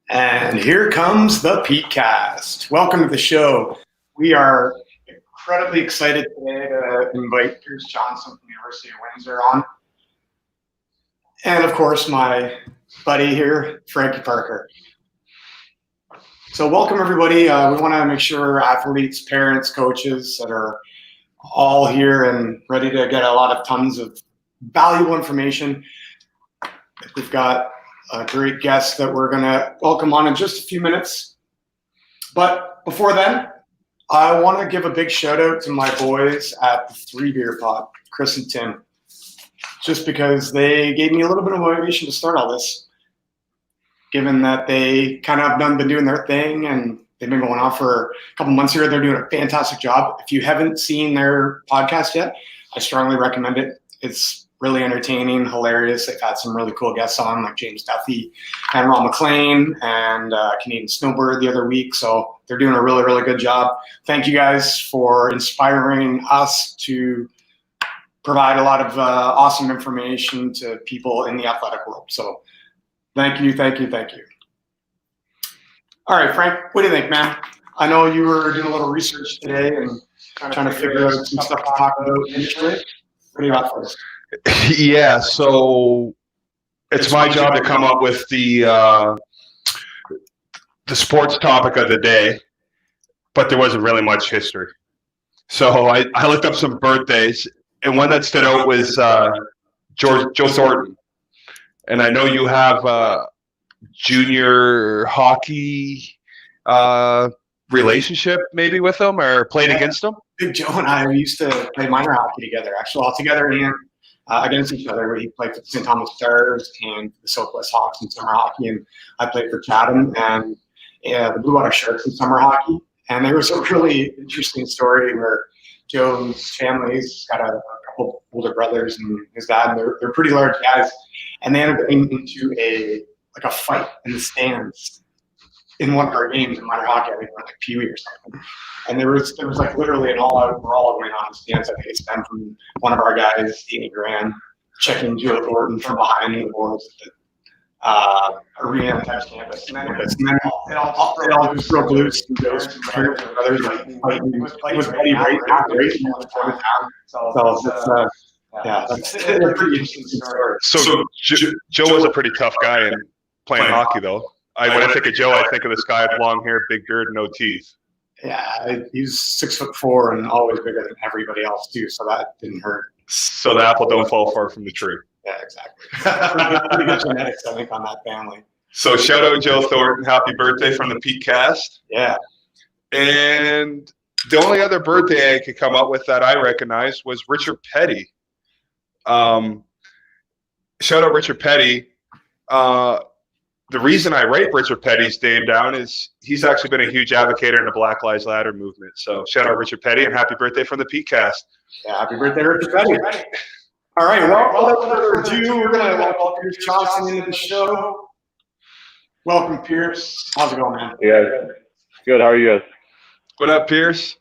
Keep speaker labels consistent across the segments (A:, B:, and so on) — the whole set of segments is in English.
A: And here comes the Petecast. Welcome to the show. We are incredibly excited today to invite Pierce Johnson from the University of Windsor on. And of course, my buddy here, Frankie Parker. So welcome everybody. We want to make sure athletes, parents, coaches that are all here and ready to get tons of valuable information. We've got a great guest that we're going to welcome on in just a few minutes. But before then, I want to give a big shout out to my boys at the 3 Beer Pod, Chris and Tim, just because they gave me a little bit of motivation to start all this, given that they kind of been doing their thing and they've been going on for a couple months here. They're doing a fantastic job. If you haven't seen their podcast yet, I strongly recommend it. It's really entertaining, hilarious. They've had some really cool guests on, like James Duffy and Ron McLean and Canadian Snowbird the other week. So they're doing a really, really good job. Thank you guys for inspiring us to provide a lot of awesome information to people in the athletic world. So thank you. All right, Frank, what do you think, man? I know you were doing a little research today and trying to figure out some stuff to talk about initially. What do you got for us?
B: Yeah, so it's my job to come up with the sports topic of the day, but there wasn't really much history. So I looked up some birthdays, and one that stood out was Joe Thornton. And I know you have junior hockey relationship maybe with him or played against him?
A: Big Joe and I used to play minor hockey together, actually, all together and against each other. He played for the St. Thomas Stars and the Southwest Hawks in summer hockey, and I played for Chatham and the Blue Water Sharks in summer hockey. And there was a really interesting story where Joe's family's got a couple older brothers and his dad, and they're pretty large guys, and they ended up getting into a fight in the stands in one of our games in minor hockey. I think like Pee Wee or something. And there was like literally an all-out brawl going on in the stands. I think it stemmed from one of our guys, Danny Grant, checking Joe Thornton from behind the boards at the arena type campus. And then it all just broke loose. And Joe's brothers was Buddy right now, right? So it's a pretty interesting story.
B: So Joe was a pretty tough guy in playing hockey, though. When I think of Joe, I think of this guy with long hair, big beard, no teeth.
A: Yeah, he's 6'4" and always bigger than everybody else too, so that didn't hurt.
B: So the apple don't fall far from the tree.
A: Yeah, exactly. Pretty good genetics, I think, on that family.
B: So shout out Joe Thornton, happy birthday from the Petecast.
A: Yeah.
B: And the only other birthday I could come up with that I recognized was Richard Petty. Shout out Richard Petty. The reason I write Richard Petty's name down is he's actually been a huge advocate in the Black Lives Matter movement. So shout out Richard Petty and happy birthday from the Petecast.
A: Yeah, happy birthday, Richard Petty. All right, well, without further ado, we're going to welcome Pierce Johnson into the show. Welcome, Pierce. How's it going, man?
C: Yeah, good. How are you guys?
B: What up, Pierce?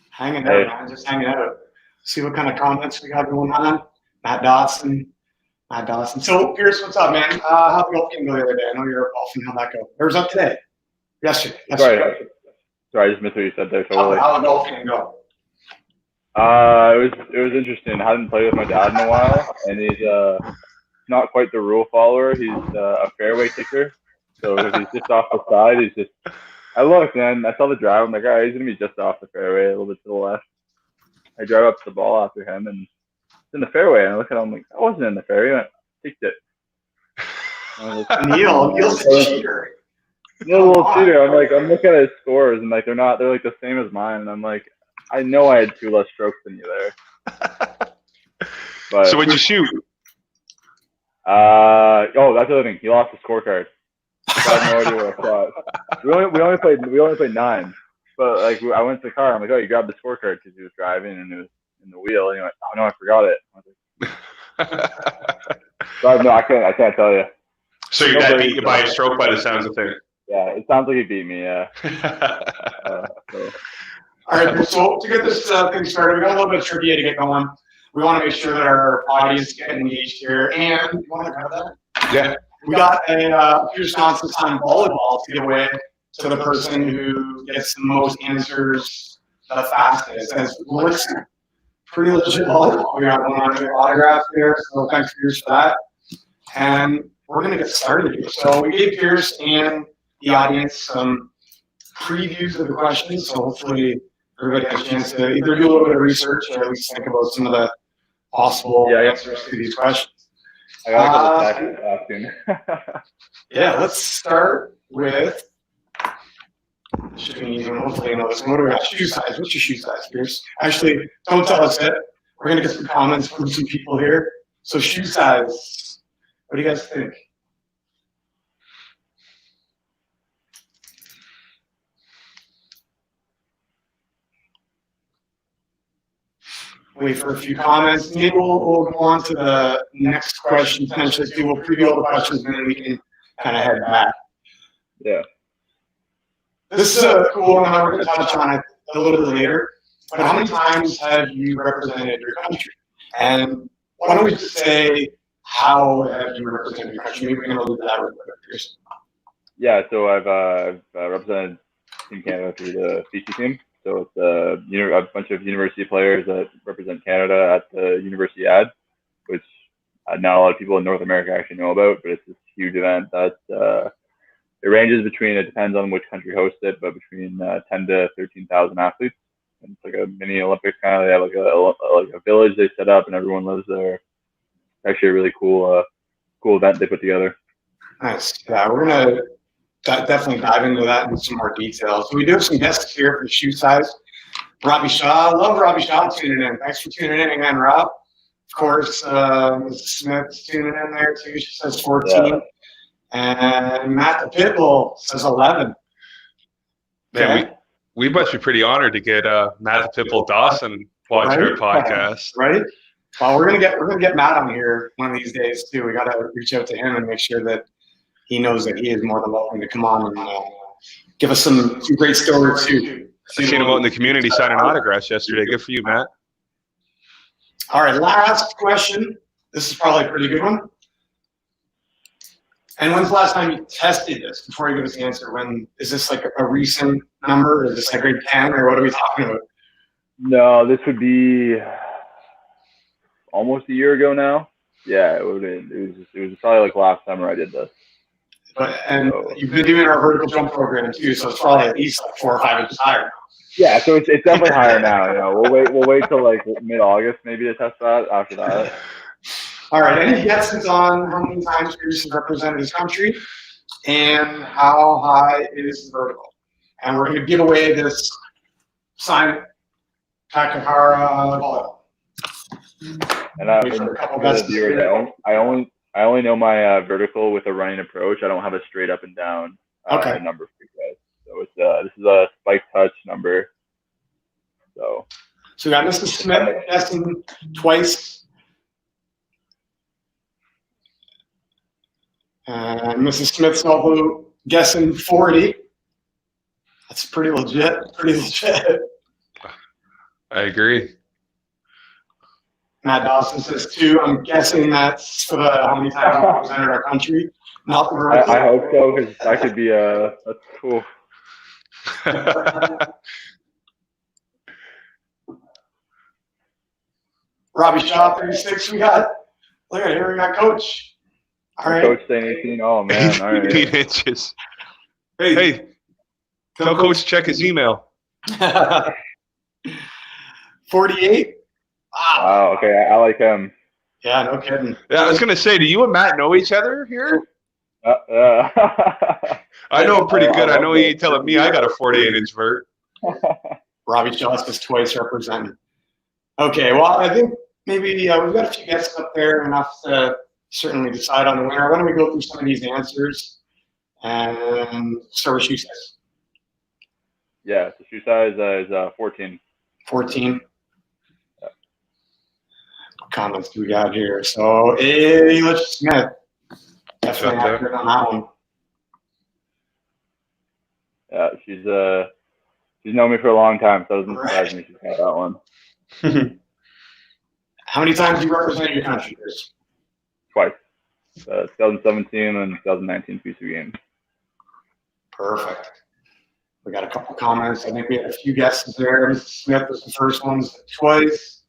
A: Hanging out, man. Just hanging out. See what kind of comments we got going on. Matt Dawson. So, Pierce, what's up, man? How'd the golf game go the other day? I know you're golfing. How'd that go? Or was up today? Yesterday.
C: Sorry, I just missed what you said there.
A: How'd the golf game go?
C: It was interesting. I hadn't played with my dad in a while, and he's not quite the rule follower. He's a fairway kicker, so he's just off the side. I looked, man. I saw the drive. I'm like, all right, he's gonna be just off the fairway, a little bit to the left. I drive up to the ball after him, and it's in the fairway. And I look at him, I'm like, I wasn't in the fairway. I kicked it.
A: Neil's a cheater.
C: Neil's a little cheater. I'm looking at his scores, and they're like the same as mine. And I'm like, I know I had 2 less strokes than you there. But,
B: so what'd you shoot?
C: That's the other thing. He lost the scorecard. I have no idea what I thought. We only played 9. But I went to the car. I'm like, oh, you grabbed the scorecard because he was driving and it was in the wheel. And he went, oh no, I forgot it. I was like, so I can't tell you.
B: So your dad beat you by a stroke by the sounds of things.
C: Yeah, it sounds like he beat me. Yeah.
A: All right, so to get this thing started, we got a little bit of trivia to get going. We want to make sure that our audience gets engaged here. And you want to grab that?
B: Yeah.
A: we got a Pierce Johnson signed volleyball to give away to the person who gets the most answers the fastest. And it looks pretty legit volleyball. We got one on the autograph there, so thanks Pierce for that. And we're going to get started here. So we gave Pierce and the audience some previews of the questions, so hopefully everybody has a chance to either do a little bit of research or at least think about some of the possible answers to these questions.
C: I got a couple asking.
A: Yeah, let's start with. Should be easy. Hopefully, you know this. What do we got? Shoe size. What's your shoe size, Pierce? Actually, don't tell us it. We're gonna get some comments from some people here. So, shoe size. What do you guys think? Wait for a few comments. Maybe we'll go on to the next question potentially too. We'll preview all the questions and then we can kind of head back.
C: Yeah.
A: This is a cool one. We're going to touch on it a little bit later. But how many times have you represented your country? And why don't we just say, how have you represented your country? Maybe we're going to leave that real quick.
C: Yeah, so I've represented Team Canada through the BC team. So it's a bunch of university players that represent Canada at the University Ad, which not a lot of people in North America actually know about, but it's this huge event that it ranges between, it depends on which country hosts it, but between 10 to 13,000 athletes. And it's like a mini Olympics kind of. They have like a village they set up and everyone lives there. It's actually a really cool event they put together.
A: Nice. Yeah, we're going to definitely dive into that in some more details. So we do have some guests here for shoe size. Robbie Shaw. Love Robbie Shaw tuning in. Thanks for tuning in again, Rob. Of course, Mrs. Smith's tuning in there too. She says 14. Yeah. And Matt the Pitbull says 11.
B: Okay. Yeah, we must be pretty honored to get Matt the Pitbull Dawson watching our podcast.
A: Right? Well, we're gonna get Matt on here one of these days too. We got to reach out to him and make sure that he knows that he is more than welcome to come on and give us some great stories too.
B: I seen him out in the community signing autographs yesterday. Good for you, Matt.
A: All right, last question. This is probably a pretty good one. And when's the last time you tested this? Before you give us the answer, when is this like a recent number? Is this like grade 10 or what are we talking about?
C: No, this would be almost a year ago now. Yeah, it was probably like last summer I did this.
A: And you've been doing our vertical jump program too, so it's probably at least like 4 or 5 inches higher.
C: Yeah, so it's definitely higher now. You know, we'll wait till like mid-August maybe to test that. After that.
A: All right. Any guesses on how many times Pierce has represented his country, and how high is the vertical? And we're going to give away this signed Takahara volleyball.
C: And I only know my vertical with a running approach. I don't have a straight up and down number for you guys. So this is a spike touch number. So
A: we got Mr. Smith guessing twice. And Mrs. Smith's also guessing 40. That's pretty legit.
B: I agree.
A: Matt Dawson says 2. I'm guessing that's for how many times we represented our country. Not the vertical.
C: I hope so, because that could be that's cool.
A: Robbie Shaw, 36. We got. Look at here. We got Coach. All right.
C: Coach saying 18. Oh man. All right.
B: 18 inches. Hey, tell Coach to check his email.
A: 48.
C: Wow. Okay, I like him.
A: Yeah, no kidding.
B: Yeah, I was gonna say, do you and Matt know each other here? I know him pretty good. I know he ain't telling me I got a 48-inch vert.
A: Robbie Shaw is twice represented. Okay, well, I think maybe we've got a few guests up there enough to certainly decide on the winner. Why don't we go through some of these answers and start with shoe size?
C: Yeah, so shoe size is 14.
A: 14. Yeah. What comments do we got here? So, Ayla Smith. Definitely accurate on that one.
C: Yeah, she's known me for a long time, so it doesn't surprise me she's got that one.
A: How many times do you represent your country, Chris?
C: Twice. 2017 and 2019 PC games.
A: Perfect. We got a couple comments. I think we had a few guesses there. Mr. Smith was the first one twice.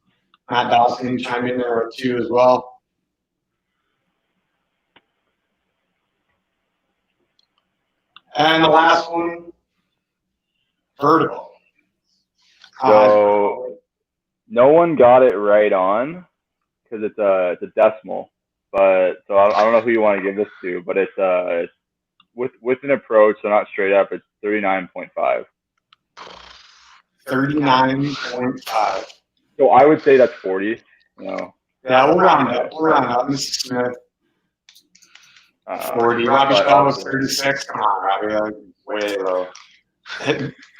A: Matt Dawson chimed in there with 2 as well. And the last one, vertical.
C: So no one got it right on because it's a decimal. But so I don't know who you want to give this to, but it's with an approach, so not straight up. It's 39.5.
A: 39.5.
C: So I would say that's 40. You
A: Yeah, we'll round up. Mr. Smith, 40. Robbie Shaw was 36. Come on, Robbie. Like, way low.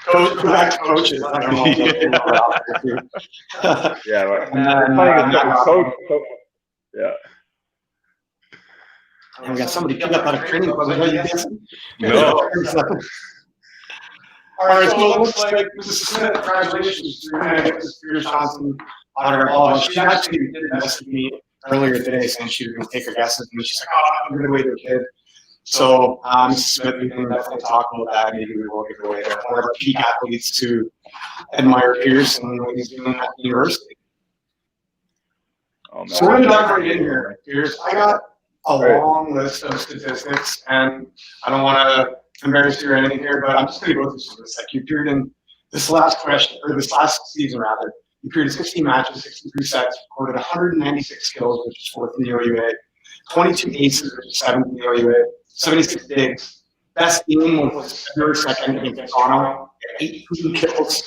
A: Go back to coaches. I don't know.
C: Yeah, right.
A: And then,
C: coach. Yeah.
A: And we got somebody pick up out of training club. Are you guessing?
B: No.
A: All right, so it looks like Mrs. Smith, congratulations. You're going to get this Peter Johnson autograph. She actually did message me earlier today saying she was going to take her guesses, and she's like, "Oh, I'm going to wait her kid." So, Mrs. Smith, we can definitely talk about that. Maybe we will give it away to one of our peak athletes to admire Pierce and what he's doing at the university.
C: Oh,
A: So we're going to dive right in here, Pierce. I got a long list of statistics, and I don't want to embarrass you or anything here, but I'm just going to go through some of this. Like, you appeared in this last season, you appeared in 16 matches, 63 sets, recorded 196 kills, which is 4th in the OUA, 22 aces, which is 7th in the OUA, 76 digs. Best game was February 2nd against Toronto, 18 kills,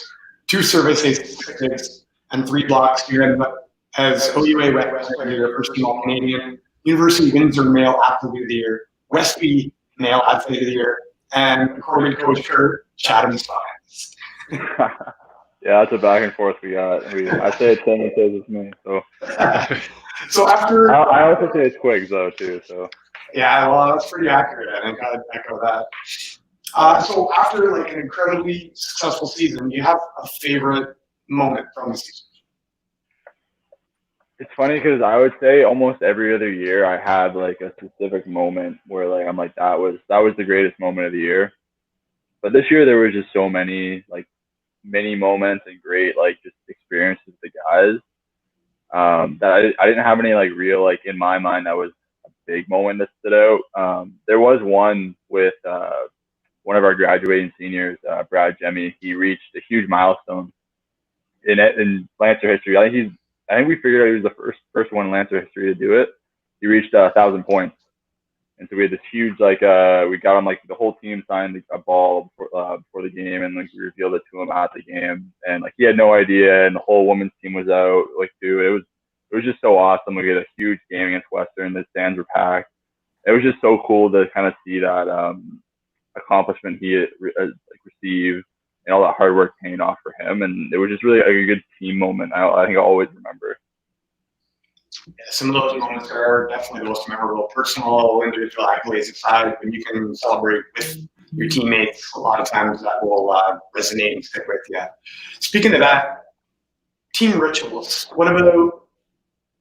A: 2 service aces, 6 digs, and 3 blocks. You ended up as OUA West Player, first team All-Canadian, University of Windsor Male Athlete of the Year, Westby Male Athlete of the Year, and according to Coach Kurt, Chatham Science.
C: Yeah, that's a back and forth we got. I say it's him, he says it's me. So,
A: So after
C: I also say it's Quigs though too. So
A: yeah, well, that's pretty accurate. I think I'd echo that. So after like an incredibly successful season, do you have a favorite moment from the season?
C: it's funny because I would say almost every other year I had like a specific moment where like I'm like that was the greatest moment of the year. But this year there was just so many like mini moments and great like just experiences with the guys that I didn't have any like real like in my mind that was a big moment that stood out. There was one with one of our graduating seniors, Brad Jemmy. He reached a huge milestone in Lancer history. I think we figured out he was the first one in Lancer history to do it. He reached 1,000 points. And so we had this huge, like, we got him, like, the whole team signed a ball before the game, and, like, we revealed it to him at the game. And, like, he had no idea, and the whole women's team was out, like, too. It was just so awesome. We had a huge game against Western. The stands were packed. It was just so cool to kind of see that accomplishment he had, received, and all that hard work paying off for him. And it was just really a good team moment. I think I'll always remember.
A: Yeah, some of those moments are definitely the most memorable. Personal, individual accolades aside, when you can celebrate with your teammates, a lot of times that will resonate and stick with you. Speaking of that, team rituals. What about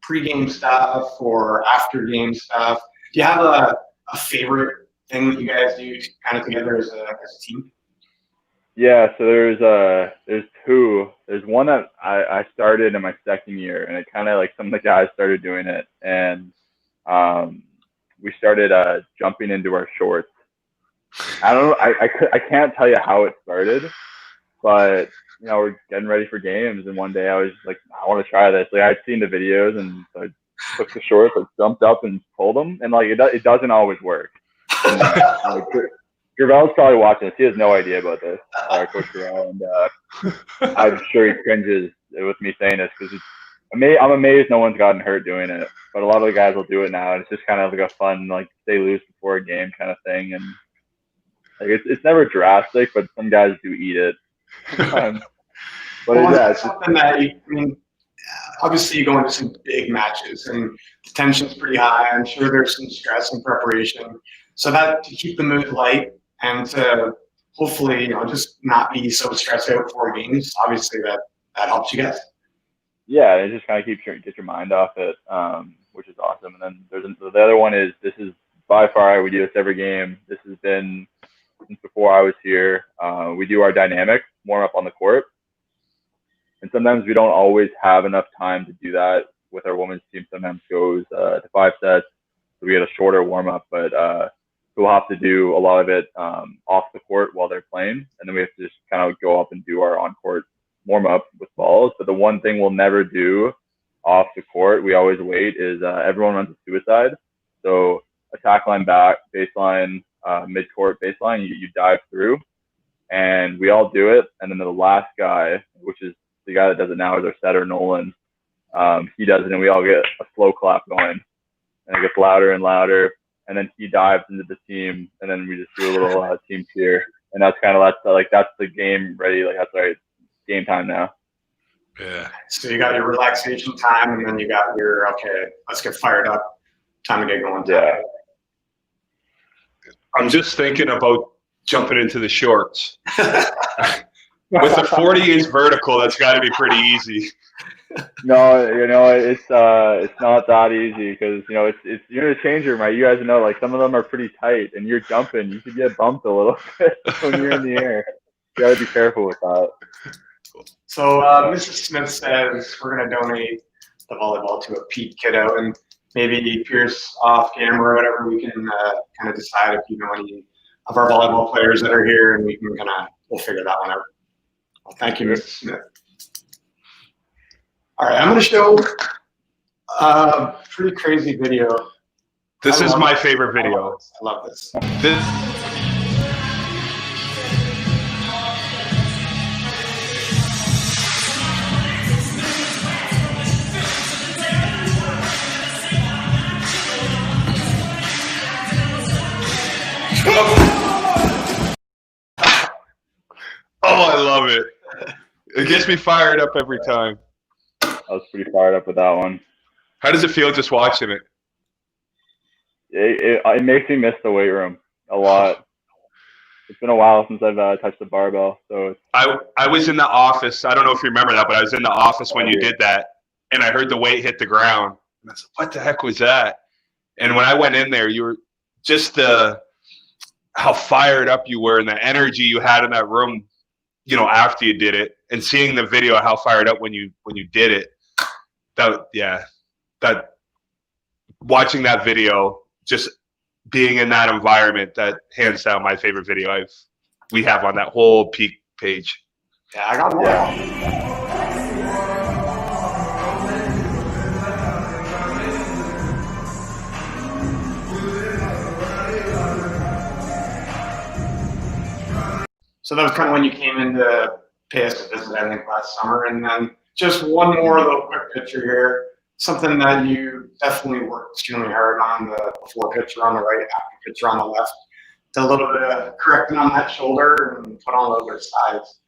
A: pre-game stuff or after-game stuff? Do you have a favorite thing that you guys do kind of together as a team?
C: Yeah, so there's 2. There's one that I started in my second year, and it kind of like some of the guys started doing it, and we started jumping into our shorts. I don't know, I can't tell you how it started, but you know, we're getting ready for games, and one day I was like, I want to try this. Like I'd seen the videos, and so I took the shorts, I jumped up and pulled them, and like it doesn't always work. And, Gravel's probably watching this. He has no idea about this, Coach Gravel, and I'm sure he cringes with me saying this because I'm amazed no one's gotten hurt doing it. But a lot of the guys will do it now, and it's just kind of like a fun, like stay loose before a game kind of thing. And like it's never drastic, but some guys do eat it. But
A: it's something that obviously you go into some big matches, and the tension's pretty high. I'm sure there's some stress and preparation, so that to keep the mood light. And to hopefully, just not be so stressed out before games. Obviously, that helps you guys.
C: Yeah, it just kind of get your mind off it. which is awesome. And then the other one is, this is by far, we do this every game. This has been since before I was here. We do our dynamic warm up on the court. And sometimes we don't always have enough time to do that with our women's team. Sometimes goes to 5 sets, so we get a shorter warm up, but we'll have to do a lot of it off the court while they're playing. And then we have to just kind of go up and do our on-court warm up with balls. But the one thing we'll never do off the court, we always wait, is everyone runs a suicide. So attack line back, baseline, mid-court baseline, you dive through. And we all do it. And then the last guy, which is the guy that does it now, is our setter, Nolan. He does it, and we all get a slow clap going. And it gets louder and louder. And then he dives into the team, and then we just do a little team cheer. And that's kind of, that's the game ready. Like, that's right, game time now.
B: Yeah.
A: So you got your relaxation time, and then you got your, okay, let's get fired up. Time to get going.
C: Yeah.
B: I'm just thinking about jumping into the shorts. With a 40-inch vertical, that's got to be pretty easy.
C: No, it's not that easy, because it's you're in a change room, right? You guys know, like, some of them are pretty tight, and you're jumping. You could get bumped a little bit when you're in the air. You got to be careful with that.
A: So Mrs. Smith says we're going to donate the volleyball to a Pete kiddo, and maybe Pierce off camera or whatever, we can kind of decide if you know any of our volleyball players that are here, and we'll figure that one out. Well, thank you, Mrs. Smith. All right, I'm going to show a pretty crazy video.
B: This is my favorite video.
A: I love this.
B: Oh, I love it. It gets me fired up every time.
C: I was pretty fired up with that one.
B: How does it feel just watching it?
C: It makes me miss the weight room a lot. It's been a while since I've touched the barbell. So
B: I was in the office. I don't know if you remember that, but I was in the office when you did that, and I heard the weight hit the ground. And I said, "What the heck was that?" And when I went in there, you were just how fired up you were and the energy you had in that room. After you did it, and seeing the video, how fired up when you did it. Watching that video, just being in that environment, that hands down my favorite video we have on that whole Peak page.
A: Yeah, I got one. So that was kind of when you came in to pay us a visit, I think, last summer. And then just one more little quick picture here. Something that you definitely worked extremely hard on, the before picture on the right, after picture on the left. Did a little bit of correcting on that shoulder and put on a little bit of size.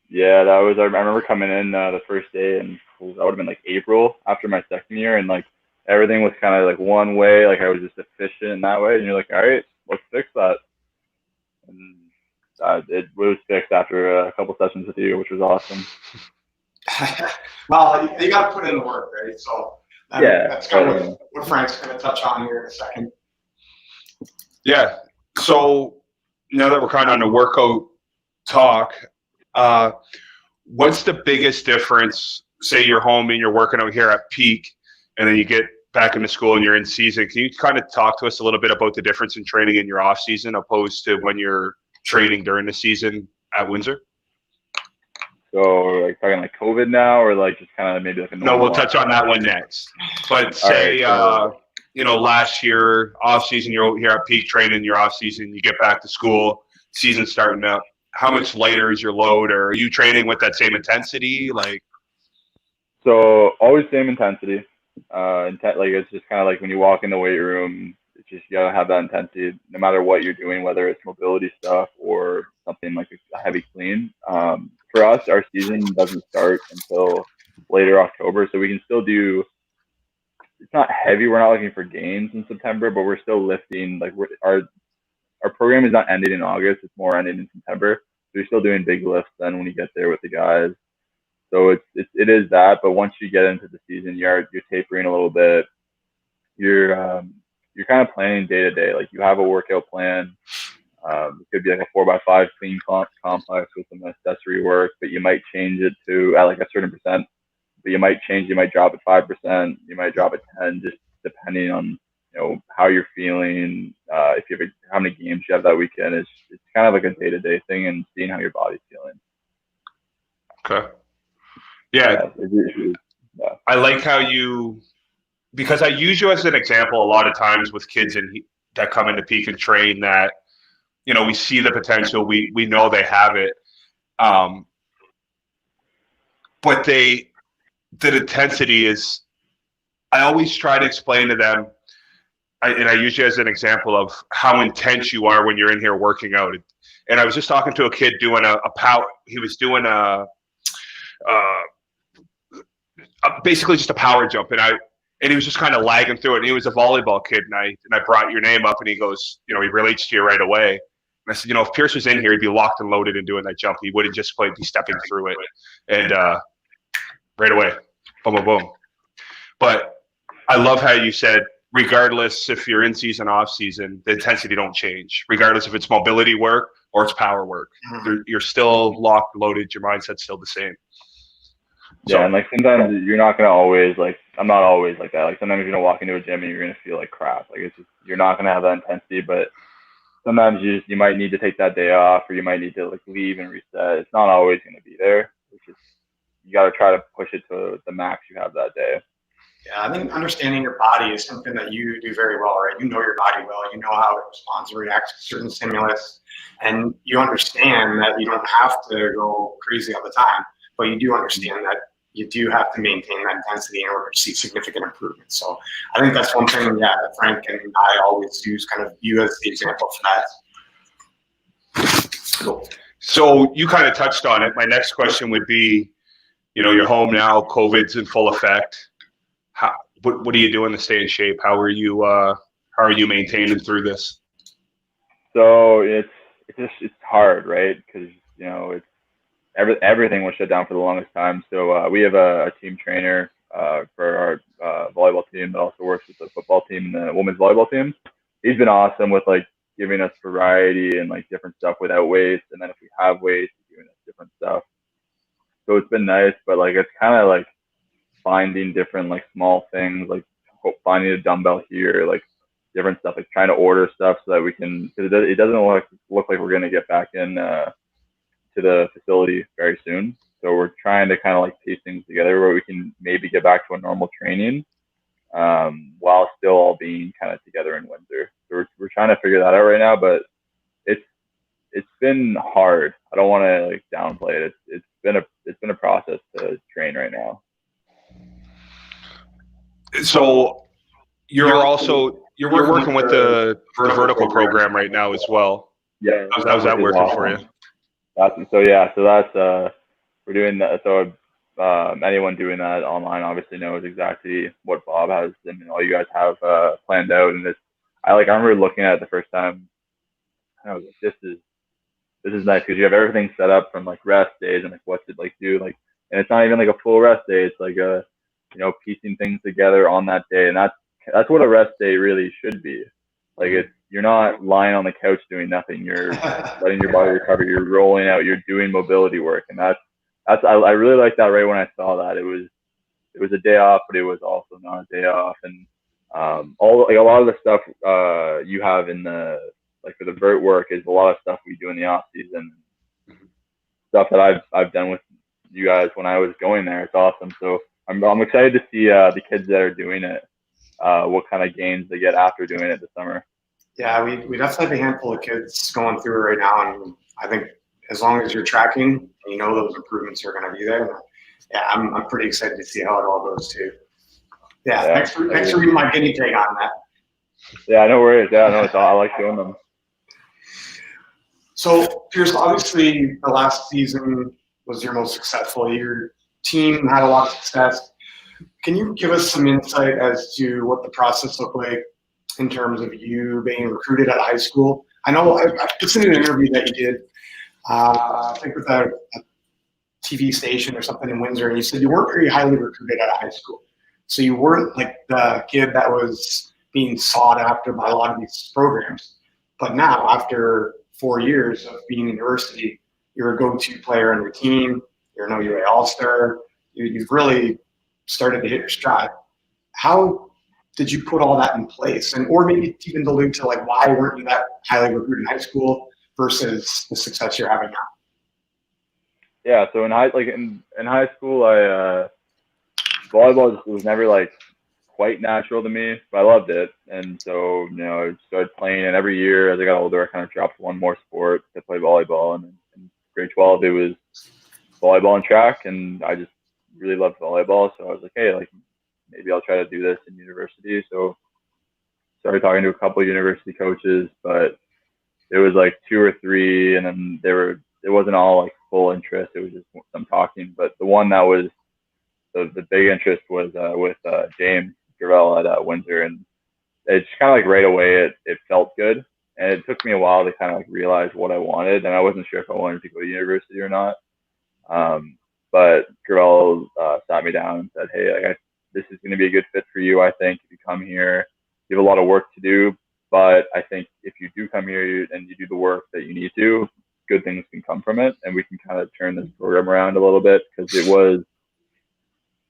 C: Yeah, that was. I remember coming in the first day, and that would have been like April after my second year, and like everything was kind of like one way. Like I was just efficient in that way, and you're like, all right, let's fix that. And it was fixed after a couple sessions with you, which was awesome.
A: Well, you got to put in the work, right? So that's kind of what Frank's going to touch on here in a second.
B: Yeah. So now that we're kind of on the workout talk, what's the biggest difference? Say you're home and you're working out here at Peak, and then you get back into school and you're in season. Can you kind of talk to us a little bit about the difference in training in your off season opposed to when you're training during the season at Windsor?
C: So, like talking like COVID now, or like just kind of maybe like a normal?
B: No, we'll touch on that one next. But say, last year off season, you're here at Peak training. Your off season, you get back to school, season starting up. How much lighter is your load, or are you training with that same intensity?
C: So always same intensity. It's just kind of like when you walk in the weight room, it's just you gotta have that intensity no matter what you're doing, whether it's mobility stuff or something like a heavy clean. For us, our season doesn't start until later October, so we can still do. It's not heavy. We're not looking for gains in September, but we're still lifting. Like our program is not ending in August; it's more ending in September. So you're still doing big lifts then when you get there with the guys. So it is that. But once you get into the season, you're tapering a little bit. you're kind of planning day to day. Like you have a workout plan. It could be like a 4x5 clean complex with some accessory work, but you might change it to at like a certain percent. But you might drop it 5%, you might drop it 10, just depending on how you're feeling. If you have how many games you have that weekend, it's kind of like a day to day thing and seeing how your body's feeling.
B: Okay. Yeah.
C: Yeah.
B: I like how because I use you as an example a lot of times with kids that come into peak and train that, we see the potential, we know they have it. But the intensity is, I always try to explain to them, and I use you as an example of how intense you are when you're in here working out. And I was just talking to a kid doing a power, he was doing basically just a power jump, and he was just kind of lagging through it. And he was a volleyball kid, and I brought your name up, and he goes, he relates to you right away. And I said, if Pierce was in here, he'd be locked and loaded and doing that jump. He wouldn't just be stepping through it. And right away, boom, boom, boom. But I love how you said, regardless if you're in season, off season, the intensity don't change. Regardless if it's mobility work or it's power work, you're still locked, loaded. Your mindset's still the same.
C: Yeah, and like sometimes you're not gonna always I'm not always like that. Like sometimes you're gonna walk into a gym and you're gonna feel like crap. Like it's just, you're not gonna have that intensity, but sometimes you might need to take that day off, or you might need to leave and reset. It's not always gonna be there. It's just you gotta try to push it to the max you have that day.
A: Yeah, I think understanding your body is something that you do very well, right? You know your body well. You know how it responds or reacts to certain stimulus, and you understand that you don't have to go crazy all the time, but you do understand that you do have to maintain that intensity in order to see significant improvement. So I think that's one thing, that Frank and I always use kind of you as the example for that. Cool.
B: So you kind of touched on it. My next question would be, you're home now, COVID's in full effect. What are you doing to stay in shape? How are you maintaining through this?
C: So it's hard, right? Because it's everything was shut down for the longest time. So we have a team trainer for our volleyball team that also works with the football team and the women's volleyball team. He's been awesome with giving us variety and different stuff without waste, and then if we have waste, he's giving us different stuff. So it's been nice, but it's kind of finding different small things, finding a dumbbell here, different stuff, trying to order stuff so that we can, because it doesn't look like we're going to get back in to the facility very soon. So we're trying to kind of piece things together where we can maybe get back to a normal training while still all being kind of together in Windsor. So we're trying to figure that out right now, but it's been hard. I don't want to downplay it. It's been a process to train right now.
B: So you're working with the vertical program right now as well.
C: Yeah.
B: How's that working for you?
C: That's we're doing that. So anyone doing that online obviously knows exactly what Bob has and all you guys have planned out. And I remember looking at it the first time. I was like, this is nice because you have everything set up from rest days and what to do and it's not even a full rest day. It's piecing things together on that day, and that's what a rest day really should be. You're not lying on the couch doing nothing. You're letting your body recover. You're rolling out. You're doing mobility work, and I really liked that right when I saw that. It was a day off, but it was also not a day off, and a lot of the stuff you have in the for the vert work is a lot of stuff we do in the off season, stuff that I've done with you guys when I was going there. It's awesome. So I'm excited to see the kids that are doing it, what kind of gains they get after doing it this summer.
A: Yeah, we definitely have a handful of kids going through it right now, and I think as long as you're tracking, and those improvements are going to be there. Yeah, I'm pretty excited to see how it all goes too. Yeah, thanks for being my guinea pig on that.
C: Yeah, no worries. Yeah, no, I like doing them.
A: So, Pierce, obviously the last season was your most successful. Your team had a lot of success. Can you give us some insight as to what the process looked like in terms of you being recruited at high school? I know I listened to an interview that you did, I think with a TV station or something in Windsor, and you said you weren't very highly recruited at high school. So you weren't like the kid that was being sought after by a lot of these programs. But now, after 4 years of being in university, you're a go-to player on your team. You're an OUA All-Star. You've really started to hit your stride. How did you put all that in place? And or maybe even allude to like why weren't you that highly recruited in high school versus the success you're having now?
C: Yeah, so in high school, I volleyball was never like quite natural to me, but I loved it, and so I started playing. And every year as I got older, I kind of dropped one more sport to play volleyball. And in grade 12, it was volleyball and track, and I just really loved volleyball. So I was like, hey, like maybe I'll try to do this in university. So started talking to a couple of university coaches, but it was like 2 or 3, and then it wasn't all like full interest. It was just some talking. But the one that was the big interest was with James Gravel at Windsor, and it's kind of like right away it felt good, and it took me a while to kind of like realize what I wanted, and I wasn't sure if I wanted to go to university or not. But Gravel sat me down and said, hey, like this is going to be a good fit for you. I think if you come here, you have a lot of work to do, but I think if you do come here and you do the work that you need to, good things can come from it, and we can kind of turn this program around a little bit, because Windsor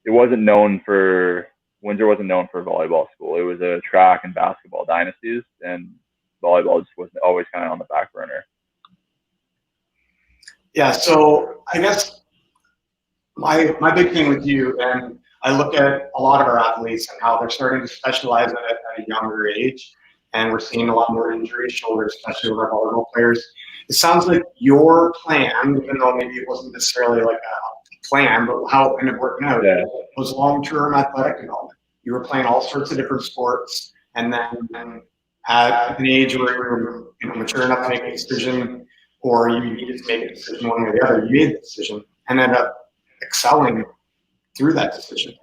C: wasn't known for a volleyball school. It was a track and basketball dynasties, and volleyball just was always kind of on the back burner.
A: Yeah, so I guess my big thing with you, and I look at a lot of our athletes and how they're starting to specialize at a younger age, and we're seeing a lot more injuries, shoulders, especially with our volleyball players. It sounds like your plan, even though maybe it wasn't necessarily like a plan, but how it ended up working out, was long-term athletic development. You were playing all sorts of different sports, and then at an age where you were mature enough to make a decision, or you needed to make a decision one way or the other, you made the decision and ended up excelling through that decision.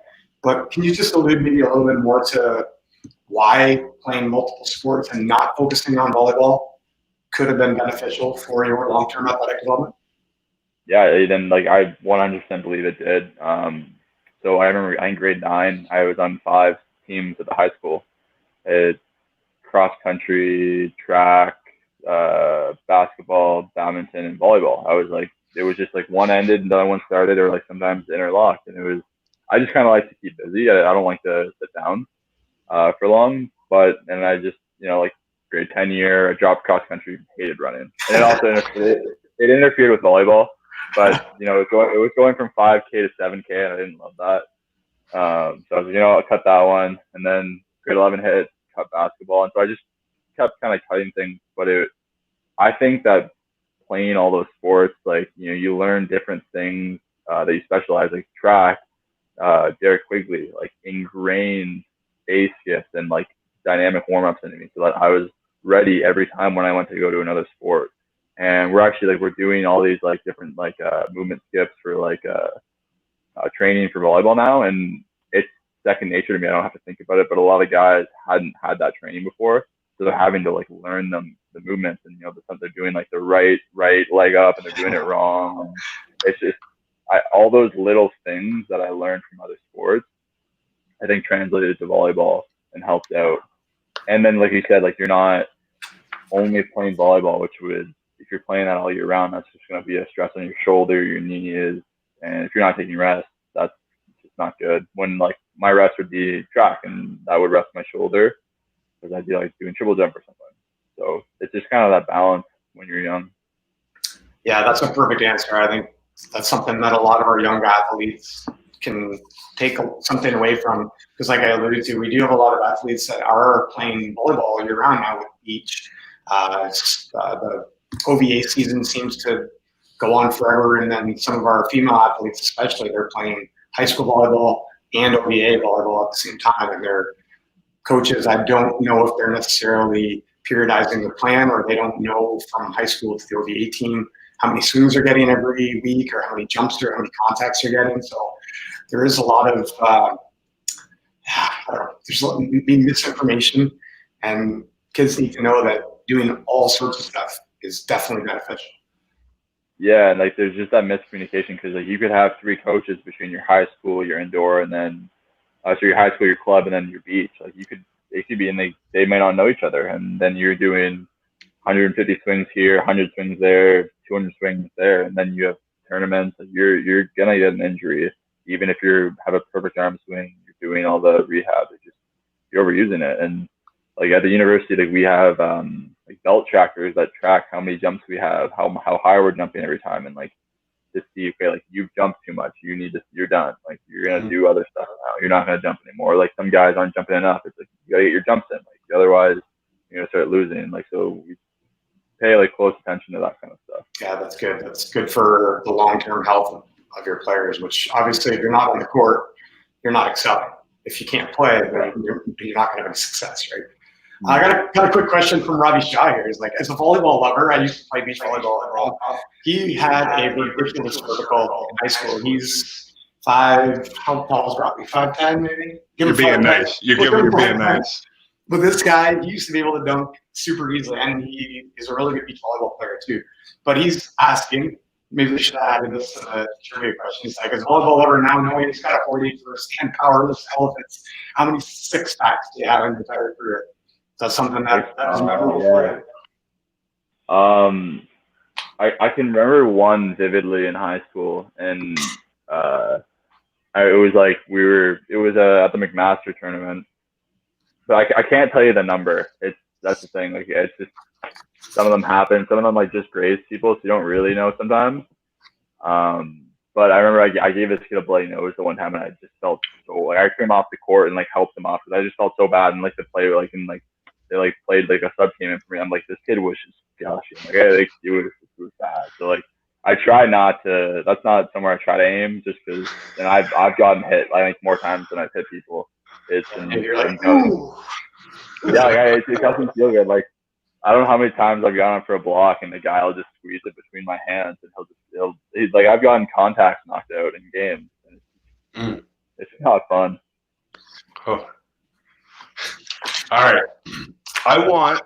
A: But can you just allude maybe a little bit more to why playing multiple sports and not focusing on volleyball could have been beneficial for your long-term athletic development?
C: Yeah, and like I 100% believe it did. So I remember in grade 9, I was on 5 teams at the high school. It's cross country, track, basketball, badminton, and volleyball. It was just like one ended and the other one started, or like sometimes interlocked. And I just kind of like to keep busy. I don't like to sit down for long. And I just, like grade 10 year, I dropped cross country, hated running. And it also interfered with volleyball. But it was going from 5K to 7K, and I didn't love that. So I was like, I'll cut that one. And then grade 11 hit, cut basketball, and so I just kept kind of cutting things. But I think that playing all those sports, like you learn different things that you specialize, like track. Derek Quigley, like ingrained A skips and like dynamic warm ups into me, so that I was ready every time when I went to go to another sport. And we're doing all these like different like movement skips for like training for volleyball now, and it's second nature to me. I don't have to think about it, but a lot of guys hadn't had that training before, so they're having to like learn the movements, and they're doing like the right leg up and they're doing it wrong. It's just all those little things that I learned from other sports, I think translated to volleyball and helped out. And then like you said, like you're not only playing volleyball, which would, if you're playing that all year round, that's just going to be a stress on your shoulder, your knees, and if you're not taking rest, that's just not good. When like my rest would be track, and that would rest my shoulder because I'd be like doing triple jump or something. So it's just kind of that balance when you're young.
A: Yeah, that's a perfect answer. I think that's something that a lot of our young athletes can take something away from, because like I alluded to, we do have a lot of athletes that are playing volleyball year round now with beach. The OVA season seems to go on forever, and then some of our female athletes especially, they're playing high school volleyball and OVA volleyball at the same time, and their coaches, I don't know if they're necessarily periodizing the plan, or they don't know from high school to the OVA team how many swings they're getting every week, or how many jumps or how many contacts they're getting. So there is a lot of there's a lot of misinformation, and kids need to know that doing all sorts of stuff is definitely beneficial.
C: Yeah, and like there's just that miscommunication, because like you could have 3 coaches between your high school, your indoor, and then so your high school, your club, and then your beach. Like they could be, and they might not know each other, and then you're doing 150 swings here, 100 swings there, 200 swings there, and then you have tournaments. You're gonna get an injury, even if you have a perfect arm swing. You're doing all the rehab. You're overusing it, and like at the university, like we have like belt trackers that track how many jumps we have, how high we're jumping every time, and like to see, okay, like you've jumped too much, you're done. Like you're gonna do other stuff now. You're not gonna jump anymore. Like some guys aren't jumping enough. It's like you gotta get your jumps in. Like otherwise, you're gonna start losing. Like so, we pay like close attention to that kind of stuff.
A: Yeah, that's good. That's good for the long-term health of your players. Which obviously, if you're not on the court, you're not excelling. If you can't play, then you're not gonna have any success, right? I got a quick question from Robbie Shaw here. He's like, as a volleyball lover, I used to play beach volleyball at Rome. He had a ridiculous vertical in high school. He's 5. How tall is Robbie? 5'10", maybe.
B: You're being nice. You're being nice.
A: But this guy, he used to be able to dunk super easily, and he is a really good beach volleyball player too. But he's asking, maybe we should have added this to the trivia question. He's like, as a volleyball lover now knowing he's got a 40 for stand powerless elephants, how many six-packs do you have in your entire career? That's something that is memorable for you.
C: I can remember one vividly in high school, and it was like it was at the McMaster tournament, but I can't tell you the number. That's the thing. Like it's just some of them happen. Some of them like just graze people, so you don't really know sometimes. But I remember I gave this kid a bloody nose the one time, and I just felt so like I came off the court and like helped him off because I just felt so bad, and like the play like in like. They like played like a sub team for me. I'm like, this kid was just gushing. Like it was bad. So like I try not to. That's not somewhere I try to aim, just because. And I've gotten hit. I think more times than I've hit people. And
A: you're like, ooh.
C: Yeah, like it doesn't feel good. Like I don't know how many times I've gone for a block and the guy will just squeeze it between my hands and he's like I've gotten contacts knocked out in games. And it's not fun.
B: Oh. All right. I want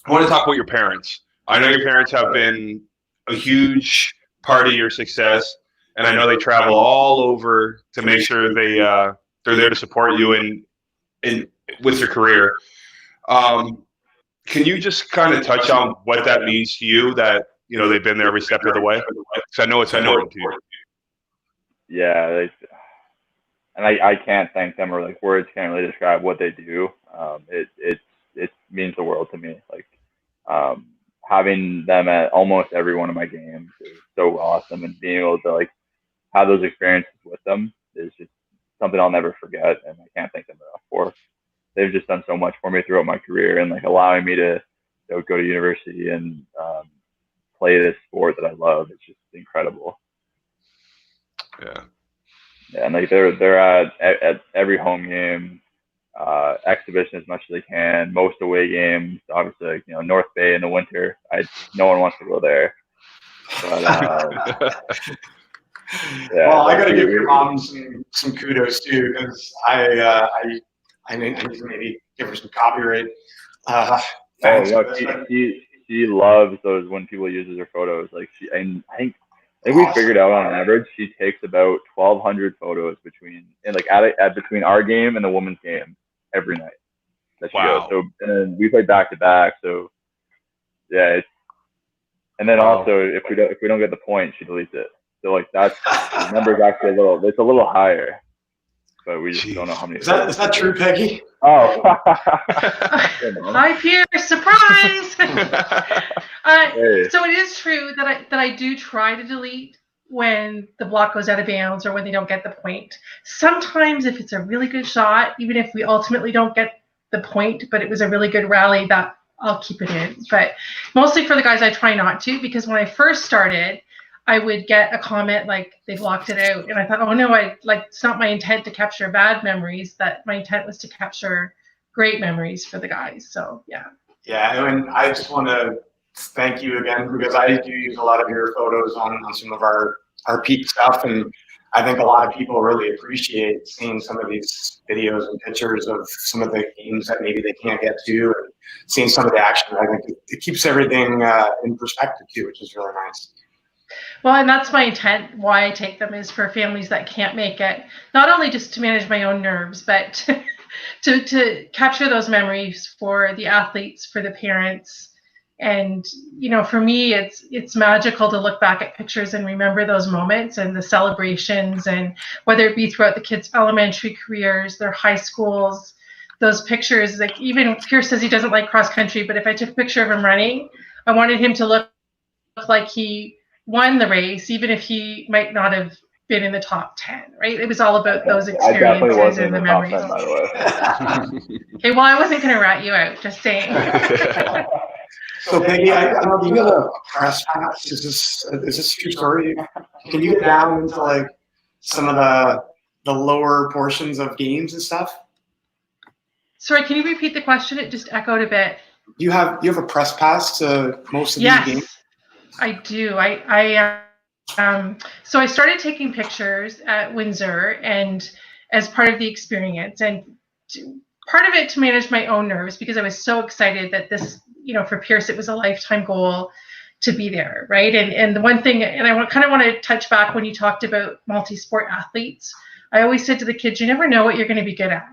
B: to talk about your parents. I know your parents have been a huge part of your success, and I know they travel all over to make sure they're there to support you in with your career. Can you just kind of touch on what that means to you? That they've been there every step of the way. Because I know it's important to you.
C: Yeah, and I can't thank them, or like words can't really describe what they do. It means the world to me. Like having them at almost every one of my games is so awesome, and being able to like have those experiences with them is just something I'll never forget, and I can't thank them enough for. They've just done so much for me throughout my career, and like allowing me to go to university and play this sport that I love. It's just incredible.
B: Yeah,
C: and like they're at every home game. Exhibition as much as they can, most away games, obviously, like, North Bay in the winter. No one wants to go there. But,
A: yeah, well, I got to give your mom some kudos too, because I need to maybe give her some copyright.
C: She loves those when people use her photos. Like I think we figured out on average she takes about 1,200 photos between our game and the women's game every night that she goes. So and we play back to back. So yeah, and then also if we don't get the point, she deletes it. So like that's the number is actually it's a little higher, but we just don't know how many.
A: Is that true, Peggy?
C: Oh,
D: hi Pierre, surprise! So it is true that I do try to delete when the block goes out of bounds or when they don't get the point. Sometimes if it's a really good shot, even if we ultimately don't get the point, but it was a really good rally, that I'll keep it in. But mostly for the guys, I try not to, because when I first started, I would get a comment like they blocked it out, and I thought, oh no, it's not my intent to capture bad memories. That my intent was to capture great memories for the guys. So yeah.
A: Yeah, and I just want to thank you again, because I do use a lot of your photos on some of our peak stuff, and I think a lot of people really appreciate seeing some of these videos and pictures of some of the games that maybe they can't get to, and seeing some of the action. I think it keeps everything in perspective too, which is really nice.
D: Well, and that's my intent. Why I take them is for families that can't make it, not only just to manage my own nerves, but to capture those memories for the athletes, for the parents. And for me, it's magical to look back at pictures and remember those moments and the celebrations, and whether it be throughout the kids' elementary careers, their high schools, those pictures. Like, even Pierce says he doesn't like cross country, but if I took a picture of him running, I wanted him to look like he won the race, even if he might not have been in the top 10, right? It was all about those
C: I definitely
D: experiences
C: wasn't
D: and
C: in
D: the
C: the top
D: memories.
C: 10, by the way.
D: Okay, well, I wasn't going to rat you out, just saying.
A: So Peggy, I know you have a press pass. Is this a true story? Can you get down into like some of the lower portions of games and stuff?
D: Sorry, can you repeat the question? It just echoed a bit.
A: You have a press pass to most of these games?
D: Yes, I do. So I started taking pictures at Windsor, and as part of the experience, and part of it to manage my own nerves, because I was so excited that this, for Pierce, it was a lifetime goal to be there, right? And the one thing, and I kind of want to touch back when you talked about multi-sport athletes. I always said to the kids, you never know what you're going to be good at.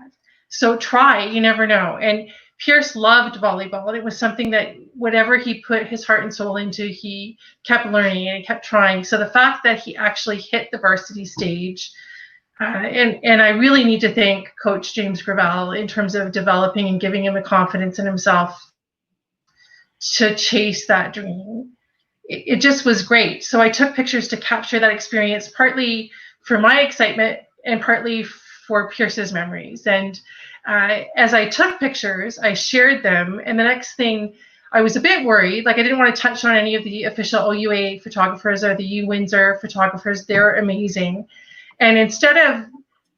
D: So try, you never know. And Pierce loved volleyball, and it was something that whatever he put his heart and soul into, he kept learning and he kept trying. So the fact that he actually hit the varsity stage, and I really need to thank Coach James Gravel in terms of developing and giving him the confidence in himself to chase that dream. It just was great. So I took pictures to capture that experience, partly for my excitement and partly for Pierce's memories. And as I took pictures, I shared them. And the next thing, I was a bit worried. Like, I didn't want to touch on any of the official OUA photographers or the U Windsor photographers. They're amazing. And instead of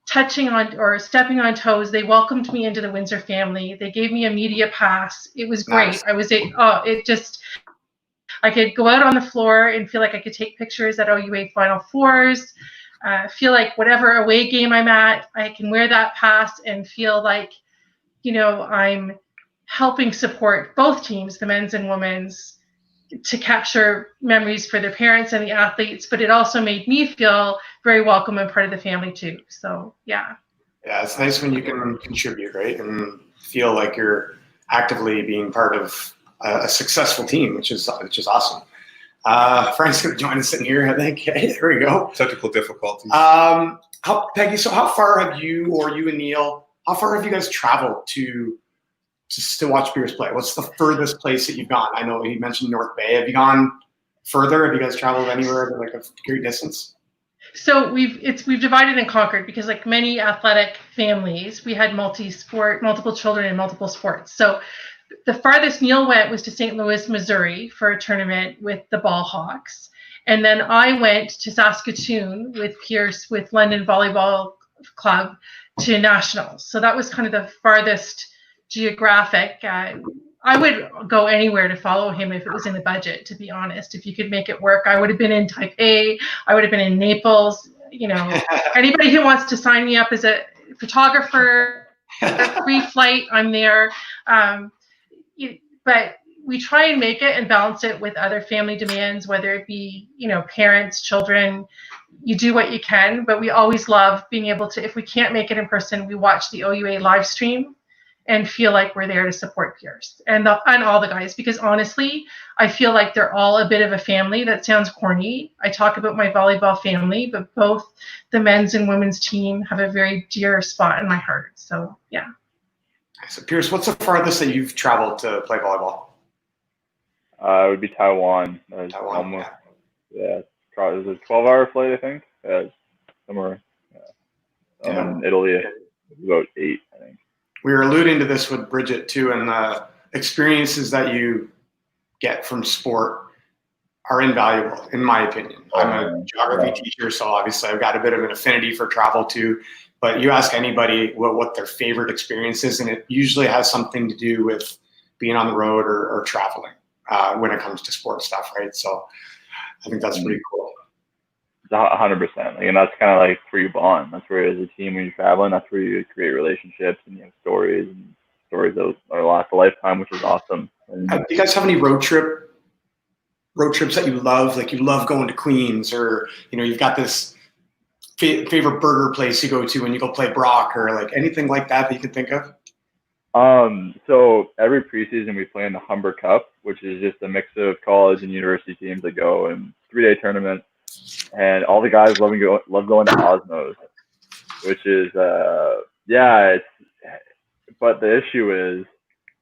D: touching on or stepping on toes, they welcomed me into the Windsor family. They gave me a media pass. It was great.
A: Nice.
D: I could go out on the floor and feel like I could take pictures at OUA Final Fours. Feel like whatever away game I'm at, I can wear that pass and feel like, I'm helping support both teams, the men's and women's, to capture memories for their parents and the athletes. But it also made me feel very welcome and part of the family too. So, yeah.
A: Yeah, it's nice when you can contribute, right? And feel like you're actively being part of a successful team, which is awesome. Frank's going to join us in here, I think. Hey, there we go.
B: Technical difficulties.
A: Peggy, so how far have you and Neil, how far have you guys traveled to watch Pierce play? What's the furthest place that you've gone? I know you mentioned North Bay. Have you gone further? Have you guys traveled anywhere like a great distance?
D: So we've divided and conquered, because like many athletic families, we had multiple children in multiple sports. So the farthest Neil went was to St. Louis, Missouri for a tournament with the Ball Hawks. And then I went to Saskatoon with Pierce, with London Volleyball Club, to nationals. So that was kind of the farthest geographic. I would go anywhere to follow him if it was in the budget, to be honest. If you could make it work, I would have been in Taipei. I would have been in Naples. Anybody who wants to sign me up as a photographer, free flight, I'm there. But we try and make it and balance it with other family demands, whether it be, parents, children. You do what you can, but we always love being able to, if we can't make it in person, we watch the OUA live stream and feel like we're there to support Pierce and all the guys, because honestly, I feel like they're all a bit of a family. That sounds corny. I talk about my volleyball family, but both the men's and women's team have a very dear spot in my heart. So, yeah.
A: So Pierce, what's the farthest that you've traveled to play volleyball?
C: It would be Taiwan.
A: Taiwan,
C: almost, yeah. It was a 12-hour flight, I think. Somewhere. In Italy, about 8, I think.
A: We were alluding to this with Bridget too, and the experiences that you get from sport are invaluable, in my opinion. I'm a geography teacher, so obviously I've got a bit of an affinity for travel too. But you ask anybody what their favorite experience is, and it usually has something to do with being on the road or traveling when it comes to sport stuff, right? So I think that's pretty cool.
C: 100%. And that's kind of like where you bond. That's where, as a team, when you're traveling, that's where you create relationships and you have stories that will last a lifetime, which is awesome. And
A: do you guys have any road trip road trips that you love? Like you love going to Queens, or you've got this favorite burger place you go to when you go play Brock, or like anything like that you can think of?
C: So every preseason we play in the Humber Cup, which is just a mix of college and university teams that go in 3-day tournament, and all the guys love going to Osmos, which is but the issue is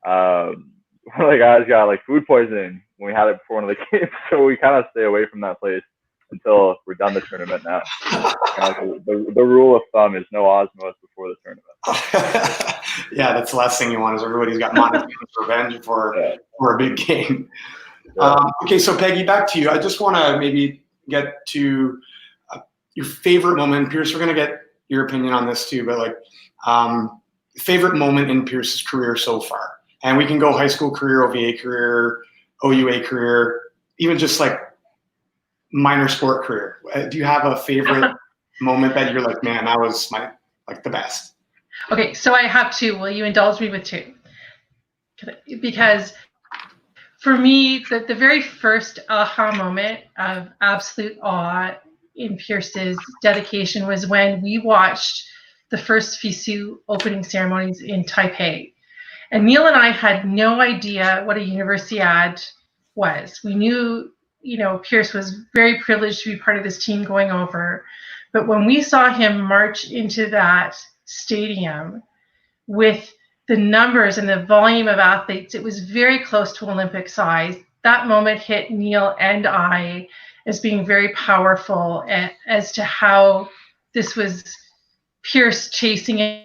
C: one of the guys got like food poisoning when we had it before one of the games, so we kind of stay away from that place until we're done the tournament now. The rule of thumb is no osmos before the tournament.
A: Yeah, that's the last thing you want is everybody's got money revenge for a big game.
C: Yeah.
A: Okay, so Peggy, back to you. I just want to maybe get to your favorite moment. Pierce, we're going to get your opinion on this too, but like favorite moment in Pierce's career so far. And we can go high school career, OVA career, OUA career, even just like minor sport career. Do you have a favorite moment that you're like, man, that was the best?
D: Okay, so I have two. Will you indulge me with two? Because for me, the very first aha moment of absolute awe in Pierce's dedication was when we watched the first FISU opening ceremonies in Taipei. And Neil and I had no idea what a universiade was. We knew, Pierce was very privileged to be part of this team going over. But when we saw him march into that stadium with the numbers and the volume of athletes, it was very close to Olympic size. That moment hit Neil and I as being very powerful as to how this was Pierce chasing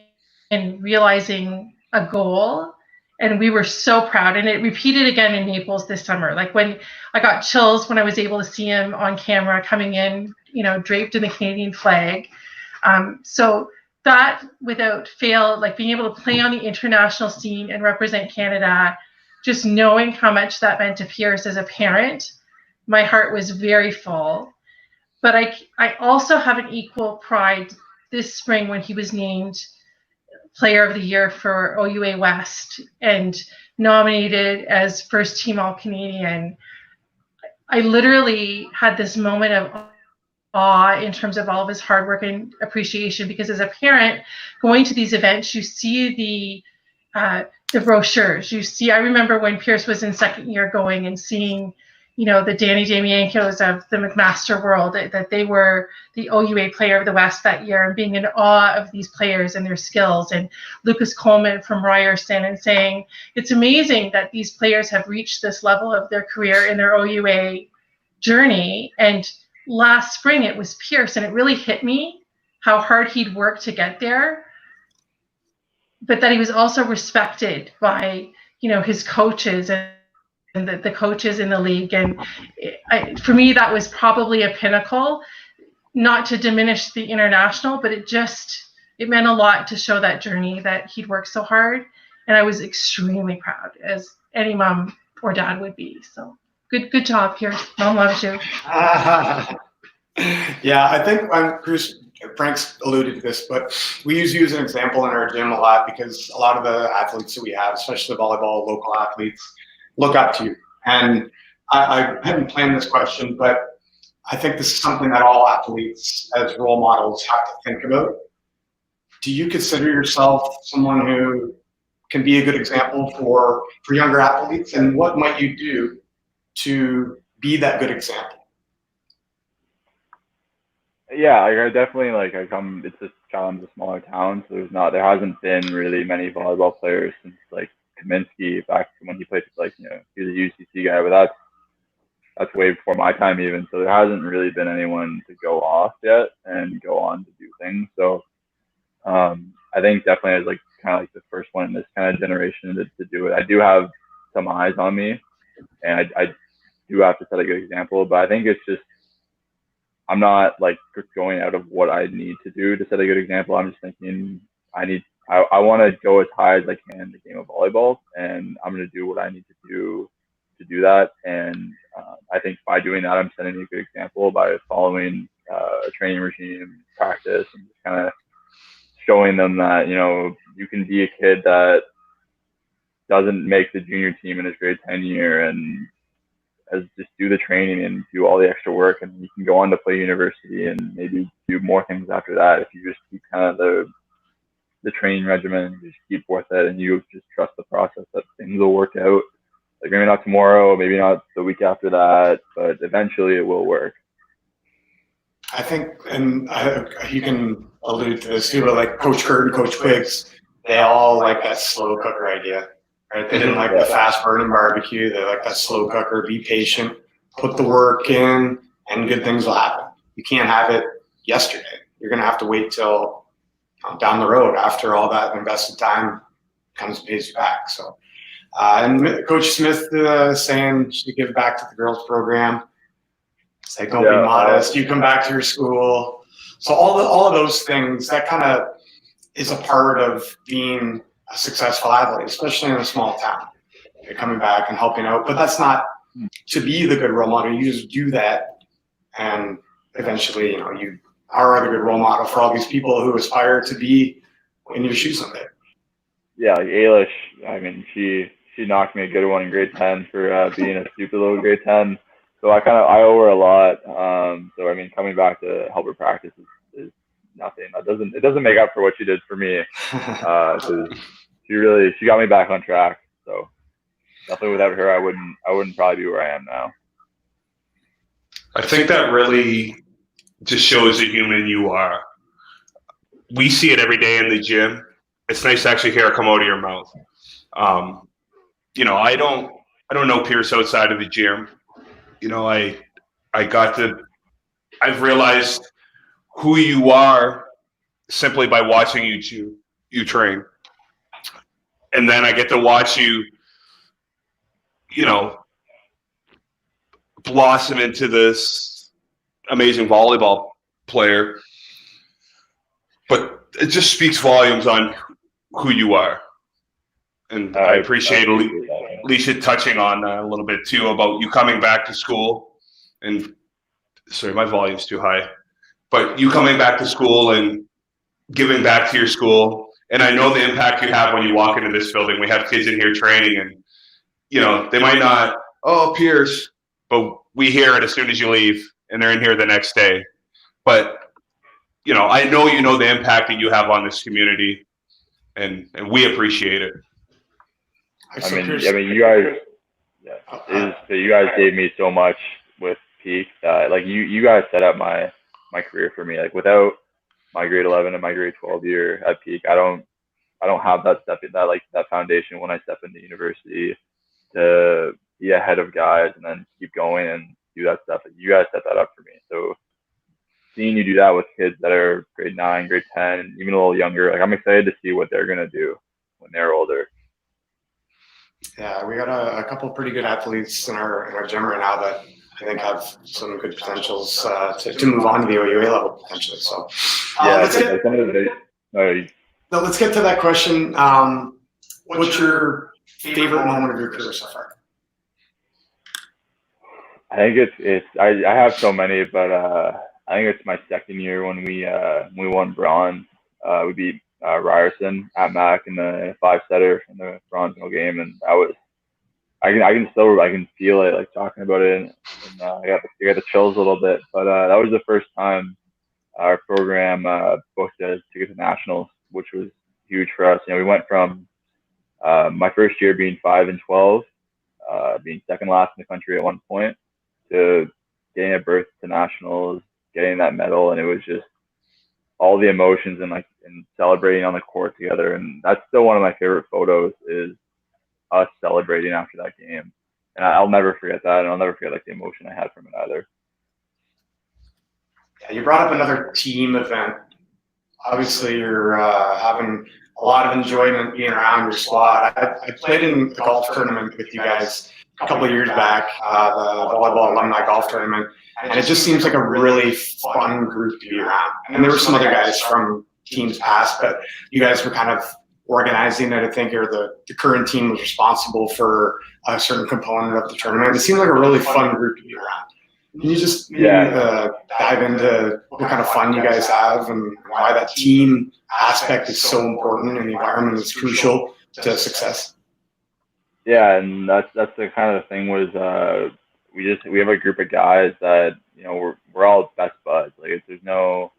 D: and realizing a goal. And we were so proud. And it repeated again in Naples this summer. Like when I got chills when I was able to see him on camera coming in, draped in the Canadian flag. So that without fail, like being able to play on the international scene and represent Canada, just knowing how much that meant to Pierce as a parent, my heart was very full. But I also have an equal pride this spring when he was named Player of the Year for OUA West and nominated as first team All-Canadian. I literally had this moment of awe in terms of all of his hard work and appreciation, because as a parent going to these events, you see the brochures. I remember when Pierce was in second year going and seeing, the Danny Damiankos of the McMaster world, that they were the OUA Player of the West that year, and being in awe of these players and their skills, and Lucas Coleman from Ryerson, and saying, it's amazing that these players have reached this level of their career in their OUA journey. And last spring it was Pierce, and it really hit me how hard he'd worked to get there, but that he was also respected by, his coaches and the coaches in the league. And for me, that was probably a pinnacle, not to diminish the international, but it meant a lot to show that journey that he'd worked so hard. And I was extremely proud, as any mom or dad would be. So good job, Pierce. Mom loves you.
A: Yeah, I think Frank's alluded to this, but we use you as an example in our gym a lot, because a lot of the athletes that we have, especially the volleyball local athletes, look up to you. And I hadn't planned this question, but I think this is something that all athletes as role models have to think about. Do you consider yourself someone who can be a good example for younger athletes? And what might you do to be that good example?
C: Yeah, I definitely it's just Challen's a smaller town, so there hasn't been really many volleyball players since Kaminsky back when he played he was a UCC guy, but that's way before my time even. So there hasn't really been anyone to go off yet and go on to do things. So I think definitely as kind of the first one in this kind of generation to do it. I do have some eyes on me, and I do have to set a good example. But I think it's just I'm not going out of what I need to do to set a good example. I'm just thinking I want to go as high as I can in the game of volleyball, and I'm going to do what I need to do that. And I think by doing that, I'm setting a good example by following a training regime, practice, and just kind of showing them that you can be a kid that doesn't make the junior team in his grade 10 year, and as just do the training and do all the extra work, and you can go on to play university and maybe do more things after that if you just keep kind of the training regimen, just keep with it, and you just trust the process that things will work out. Like maybe not tomorrow, maybe not the week after that, but eventually it will work.
A: I think, and you can allude to this too, but like Coach Kurt and Coach Quiggs, they all like that slow cooker idea, right? They didn't like the fast burning barbecue. They like that slow cooker. Be patient, put the work in, and good things will happen. You can't have it yesterday. You're going to have to wait till down the road after all that invested time comes and pays you back. So, and Coach Smith saying she give back to the girls program. It's like, don't be modest. You come back to your school. So all of those things, that kind of is a part of being a successful athlete, especially in a small town. You're coming back and helping out, but that's not to be the good role model. You just do that, and eventually, you are the good role model for all these people who aspire to be in your shoes someday.
C: Yeah, like Ailish, I mean, she knocked me a good one in grade 10 for being a stupid little grade 10. So I owe her a lot. So I mean, coming back to help her practice is nothing. It doesn't make up for what she did for me. She got me back on track. So definitely without her, I wouldn't probably be where I am now.
B: I think that really just shows the human you are. We see it every day in the gym. It's nice to actually hear it come out of your mouth. I don't know Pierce outside of the gym. I've realized who you are simply by watching you train. And then I get to watch you, blossom into this amazing volleyball player. But it just speaks volumes on who you are. And I appreciate Alicia touching on that a little bit too, about you coming back to school. And sorry, my volume's too high. But you coming back to school and giving back to your school. And I know the impact you have when you walk into this building. We have kids in here training, and they might not, Pierce, but we hear it as soon as you leave, and they're in here the next day. But I know the impact that you have on this community, and we appreciate it.
C: I mean, you guys gave me so much with Peak that, like, you guys set up my career for me. Like, without my grade 11 and my grade 12 year at Peak, I don't have that foundation when I step into university to be ahead of guys and then keep going and do that stuff. You guys set that up for me. So seeing you do that with kids that are grade 9, grade 10, even a little younger, like, I'm excited to see what they're gonna do when they're older.
A: Yeah, we got a couple pretty good athletes in our gym right now that I think have some good potentials to move on to the OUA level potentially. So let's get to that question. What's your favorite moment of your career so far?
C: I think I have so many, but I think it's my second year when we won bronze. We beat Ryerson at Mac in the 5-setter in the bronze medal game, and that was I can feel it, like, talking about it, and I got the chills a little bit. But that was the first time our program booked a ticket to nationals, which was huge for us. We went from my first year being 5-12, being second last in the country at one point, to getting a berth to nationals, getting that medal, and it was just all the emotions and celebrating on the court together. And that's still one of my favorite photos, is us celebrating after that game. And I'll never forget that, and I'll never forget the emotion I had from it either.
A: Yeah, you brought up another team event. Obviously, you're having a lot of enjoyment being around your squad. I played in the golf tournament with you guys a couple of years back, the volleyball alumni golf tournament, and it just seems like a really fun group to be around. And there were some other guys from teams past, but you guys were kind of organizing it. I think the current team was responsible for a certain component of the tournament. It seemed like a really fun group to be around. Can you just dive into what kind of fun you guys have and why that team aspect is so important and the environment is crucial to success?
C: Yeah, and that's the kind of thing was we have a group of guys that, you know, we're all best buds. Like, there's no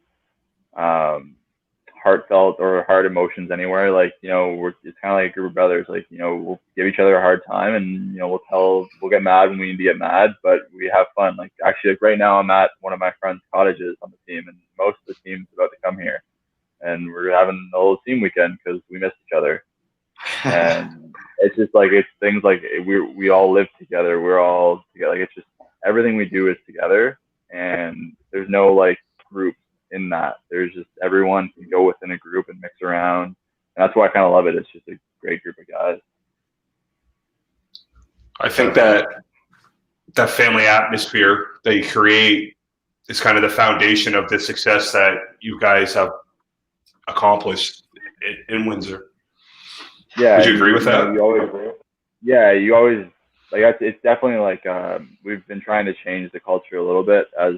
C: heartfelt or hard emotions anywhere. Like, you know, it's kind of like a group of brothers. Like, you know, we'll give each other a hard time, and, you know, we'll get mad when we need to get mad, but we have fun. Like, actually, like right now I'm at one of my friends' cottages on the team, and most of the team's about to come here, and we're having a little team weekend because we miss each other. And it's just like, it's things like we all live together. We're all together. Like, it's just everything we do is together, and there's no like group in that. There's just, everyone can go within a group and mix around, and that's why I kind of love it. It's just a great group of guys.
B: I think that family atmosphere that you create is kind of the foundation of the success that you guys have accomplished in Windsor.
C: Yeah.
B: Would you agree with that?
C: You always like, it's definitely like, we've been trying to change the culture a little bit as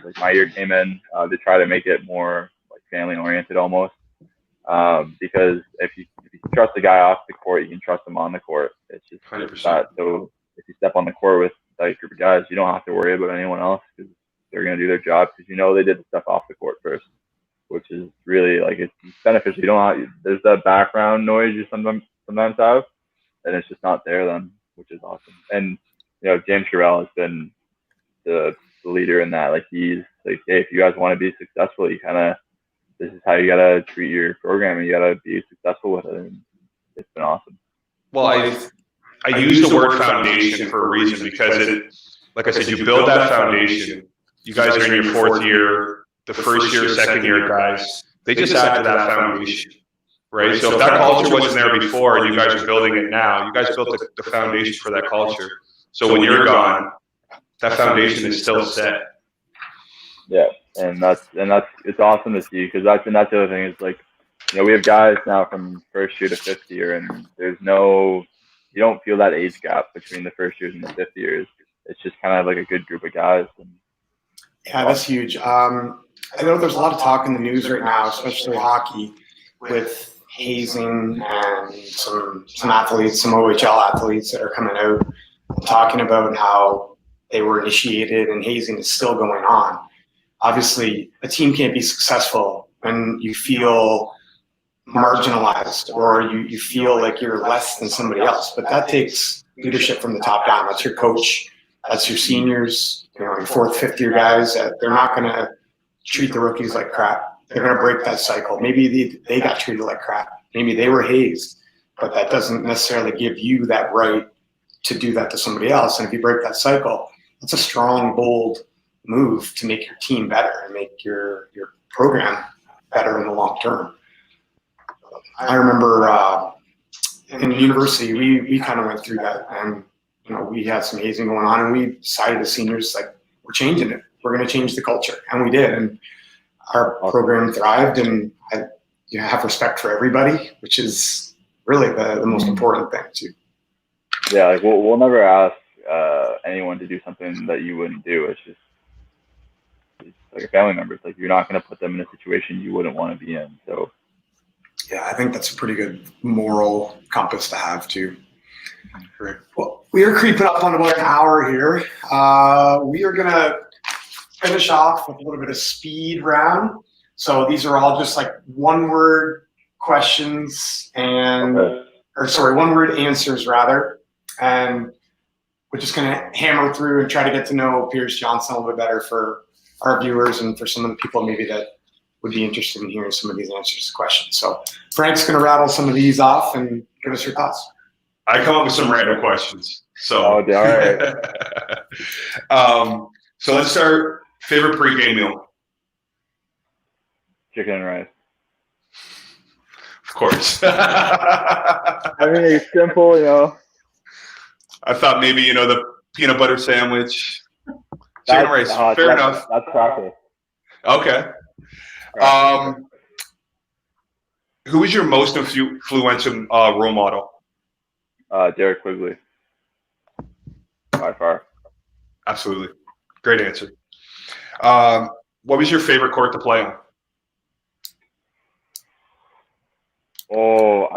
C: like my year came in, to try to make it more like family oriented almost. Because if you trust the guy off the court, you can trust him on the court. It's just
B: 100%.
C: that. So if you step on the court with that group of guys, you don't have to worry about anyone else, because they're going to do their job, because you know they did the stuff off the court first, which is really like, it's beneficial. You don't there's that background noise you sometimes have, and it's just not there then, which is awesome. And, you know, James Sherrill has been the leader in that. Like, he's like, hey, if you guys want to be successful, this is how you gotta treat your program, and you gotta be successful with it. And it's been awesome.
B: Well, I use the word foundation for a reason, because it, like I said, you build that foundation. You guys are in your fourth year, the first year, second year guys, they just add to that foundation, right? So if that culture wasn't there before and you guys are building it now, you guys built the foundation for that culture. So when you're gone, that foundation is still set.
C: Yeah, and that's it's awesome to see, because that's the other thing is, like, you know, we have guys now from first year to fifth year, and you don't feel that age gap between the first years and the fifth years. It's just kind of like a good group of guys. And
A: yeah, that's huge. I know there's a lot of talk in the news right now, especially hockey, with hazing and some athletes, some OHL athletes that are coming out talking about how they were initiated and hazing is still going on. Obviously, a team can't be successful when you feel marginalized or you feel like you're less than somebody else. But that takes leadership from the top down. That's your coach. That's your seniors, you know, your fourth, fifth year guys. They're not going to treat the rookies like crap. They're going to break that cycle. Maybe they got treated like crap. Maybe they were hazed. But that doesn't necessarily give you that right to do that to somebody else. And if you break that cycle, that's a strong, bold move to make your team better and make your program better in the long term. I remember in university, we kind of went through that, and, you know, we had some hazing going on, and we decided as seniors, like, we're changing it. We're going to change the culture, and we did, and our program thrived, and I have respect for everybody, which is really the most important thing too.
C: Yeah, like, we'll never ask anyone to do something that you wouldn't do. It's like a family member. It's like, you're not going to put them in a situation you wouldn't want to be in. So
A: yeah, I think that's a pretty good moral compass to have too. Great. Well, we are creeping up on about an hour here. We are going to finish off with a little bit of speed round. So these are all just like one-word questions one-word answers rather. And we're just going to hammer through and try to get to know Piers Johnson a little bit better for our viewers and for some of the people maybe that would be interested in hearing some of these answers to questions. So Frank's going to rattle some of these off and give us your thoughts.
B: I come up with some random questions. So,
C: all right.
B: So let's start. Favorite pregame meal?
C: Chicken and rice.
B: Of course.
C: I mean, it's simple, you know.
B: I thought maybe, you know, the peanut butter sandwich. Chicken and rice. Fair enough.
C: That's cracker.
B: Okay. Who is your most influential role model?
C: Derek Quigley. By far.
B: Absolutely. Great answer. What was your favorite court to play on?
C: Oh,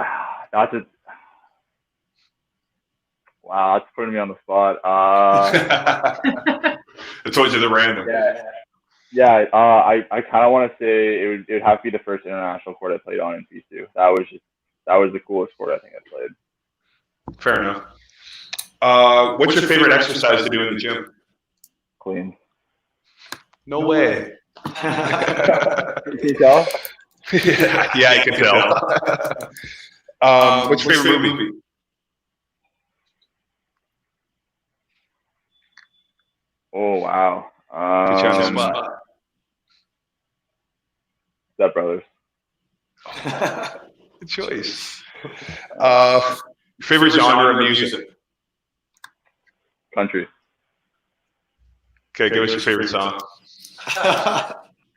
C: Wow, that's putting me on the spot.
B: I told you the random.
C: Yeah. I kind of want to say it would have to be the first international court I played on in P2. That was the coolest court I think I played.
B: Fair enough. What's your favorite exercise to do in the gym?
C: Clean.
B: No way.
C: Can you tell?
B: Yeah, I can tell. What's your favorite movie?
C: Oh wow.
B: Put you on the spot.
C: Step Brothers.
B: Good choice. Favorite genre of music?
C: Country.
B: Okay, give us your favorite song.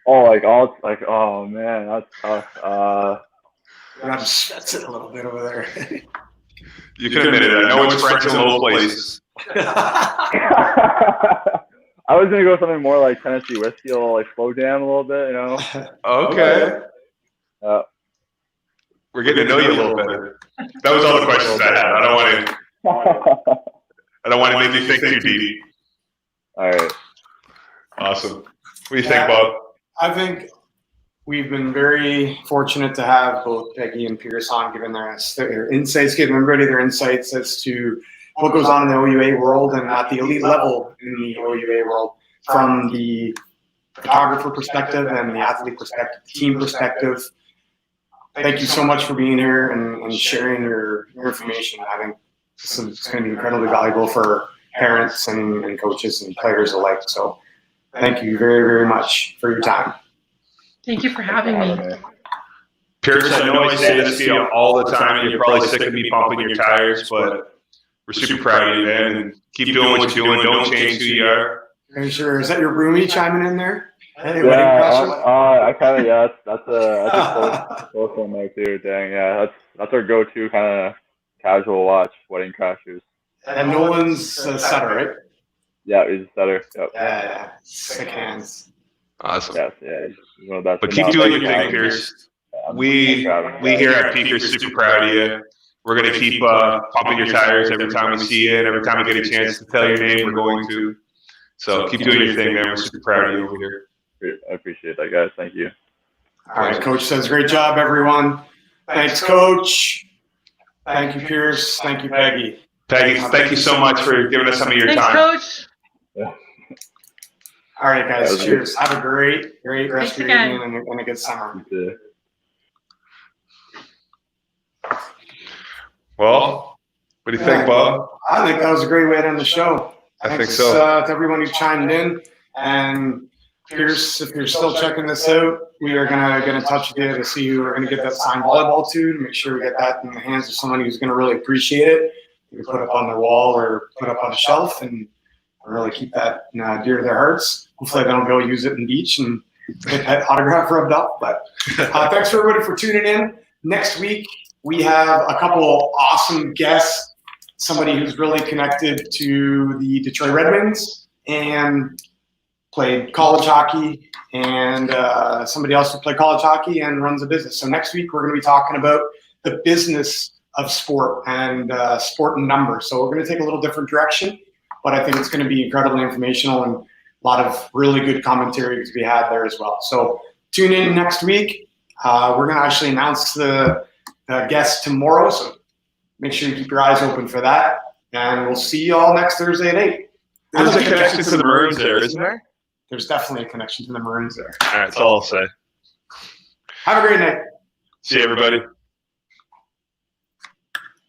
C: Oh man, that's tough.
A: I'm sweating a little bit over there.
B: You can admit it. I know it's French in low places.
C: I was gonna go something more like Tennessee Whiskey, like slow jam a little bit, you know.
B: Okay. We're getting to know you a little better. That was all the questions I had. I don't want to make you think too deep.
C: All right.
B: Awesome. What do you think, Bob?
A: I think we've been very fortunate to have both Peggy and Pierce on, giving their insights, giving everybody their insights as to what goes on in the OUA world and at the elite level in the OUA world, from the photographer perspective and the athlete perspective, team perspective. Thank you so much for being here and sharing your information. I think it's going to be incredibly valuable for parents and coaches and players alike. So thank you very, very much for your time.
D: Thank you for having me.
B: Pierce, I know I say this to you all the time, and you're probably sick of me pumping your tires, but we're super proud of you, man, and keep doing what you're doing. Don't change who you are.
A: Are you sure? Is that your roomie chiming in there? Hey,
C: I kind of, that's a close one there too. Dang, yeah, that's our go-to kind of casual watch, Wedding Crashers.
A: And Nolan's a setter, right?
C: Yeah, he's a setter. Yep.
A: Yeah, sick hands.
B: Awesome.
C: Yes, yeah. He's one of the best.
B: But keep doing your thing, Pierce. We here at Peak are super proud of you. We're going to keep pumping your tires every time we see you, and every time we get a chance to tell your name, we're going to. So keep doing your thing, man. We're super proud of you over here.
C: I appreciate that, guys. Thank you.
A: All right, Coach says, great job, everyone. Thanks, Coach. Thank you, Pierce. Thank you, Peggy.
B: Peggy, thank you so much for giving us some of your time.
D: Thanks, Coach.
C: Yeah.
A: All right, guys. Cheers. Have a great rest of your
D: again.
A: evening and a good summer.
B: Well, what do you think, Bob?
A: I think that was a great way to end the show.
B: I think
A: Thanks
B: so.
A: To everyone who chimed in. And Pierce, if you're still checking this out, we are gonna get in touch with you to see who we're gonna get that signed volleyball to make sure we get that in the hands of somebody who's gonna really appreciate it. You can put up on their wall or put up on a shelf and really keep that dear to their hearts. Hopefully they don't go use it in the beach and get that autograph rubbed up. But thanks for everybody for tuning in. Next week we have a couple awesome guests. Somebody who's really connected to the Detroit Red Wings and played college hockey, and somebody else who played college hockey and runs a business. So next week we're going to be talking about the business of sport and sport and numbers. So we're going to take a little different direction, but I think it's going to be incredibly informational and a lot of really good commentary to be had there as well. So tune in next week. We're going to actually announce the guest tomorrow, so make sure you keep your eyes open for that. And we'll see you all next Thursday at 8.
B: There's a connection to the Maroons there, isn't there?
A: There's definitely a connection to the Maroons there.
B: All right, that's all I'll say.
A: Have a great night.
B: See you, everybody.